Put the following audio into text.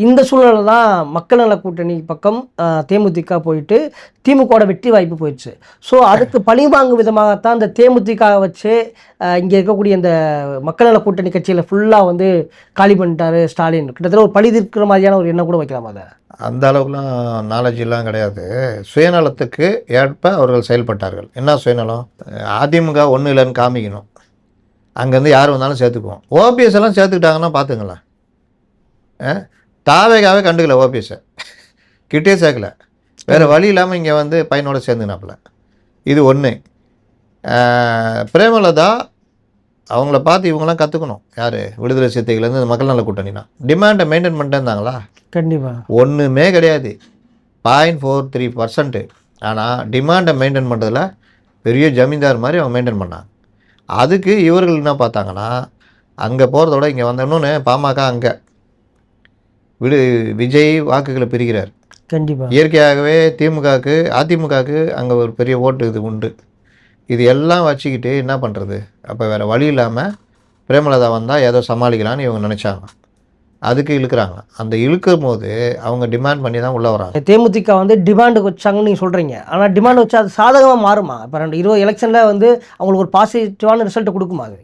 இந்த சூழ்நிலை தான் மக்கள் நல கூட்டணி பக்கம் தேமுதிக போயிட்டு திமுகவோட வெற்றி வாய்ப்பு போயிடுச்சு. ஸோ அதுக்கு பழிவாங்கும் விதமாகத்தான் இந்த தேமுதிக வச்சு இங்கே இருக்கக்கூடிய இந்த மக்கள் நல கூட்டணி கட்சியில் ஃபுல்லாக வந்து காலி பண்ணிட்டாரு ஸ்டாலின். கிட்டத்தட்ட ஒரு பழி தீர்க்கிற மாதிரியான ஒரு எண்ணம் கூட வைக்கலாமா? அதை அந்த அளவுக்குலாம் நாலேஜெலாம் கிடையாது. சுயநலத்துக்கு ஏற்ப அவர்கள் செயல்பட்டார்கள். என்ன சுயநலம்? அதிமுக ஒன்றும் இல்லைன்னு காமிக்கணும். அங்கேருந்து யார் வந்தாலும் சேர்த்துக்குவோம். ஓபிஎஸ் எல்லாம் சேர்த்துக்கிட்டாங்கன்னா பார்த்துங்களேன். தாவேகாவே கண்டுக்கல, ஓபிஎஸ்ஸை கிட்டே சேர்க்கல. வேறு வழி இல்லாமல் இங்கே வந்து பையனோட சேர்ந்துனாப்புல. இது ஒன்று. பிரேமலதா அவங்கள பார்த்து இவங்களாம் கற்றுக்கணும். யார்? விடுதலை சிறுத்தைகள்லேருந்து இந்த மக்கள் நல கூட்டணினா டிமாண்டை மெயின்டைன் பண்ணிட்டே இருந்தாங்களா? கண்டிப்பாக ஒன்றுமே கிடையாது. 0.43%. ஆனால் டிமாண்டை மெயின்டைன் பண்ணுறதுல பெரிய ஜமீன்தார் மாதிரி அவங்க மெயின்டைன் பண்ணாங்க. அதுக்கு இவர்கள் என்ன பார்த்தாங்கன்னா, அங்கே போகிறதோட இங்கே வந்த இன்னொன்று பாமக அங்கே விஜய் வாக்குகளை பிரிக்கிறார். கண்டிப்பாக இயற்கையாகவே திமுகவுக்கு அதிமுகவுக்கு அங்கே ஒரு பெரிய ஓட்டு இது உண்டு. இது எல்லாம் வச்சுக்கிட்டு என்ன பண்ணுறது? அப்போ வேறு வழி இல்லாமல் பிரேமலதா வந்தால் ஏதோ சமாளிக்கலான்னு இவங்க நினச்சாங்க. அதுக்கு இழுக்கிறாங்க. அந்த இழுக்கும் போது அவங்க டிமாண்ட் பண்ணி தான் உள்ளே வராங்க. தேமுதிக வந்து டிமாண்டு வச்சாங்கன்னு நீங்கள் சொல்கிறீங்க. ஆனால் டிமாண்ட் வச்சா அது சாதகமாக மாறுமா? இப்போ 20 எலெக்ஷனில் வந்து அவங்களுக்கு ஒரு பாசிட்டிவான ரிசல்ட் கொடுக்குமா? அது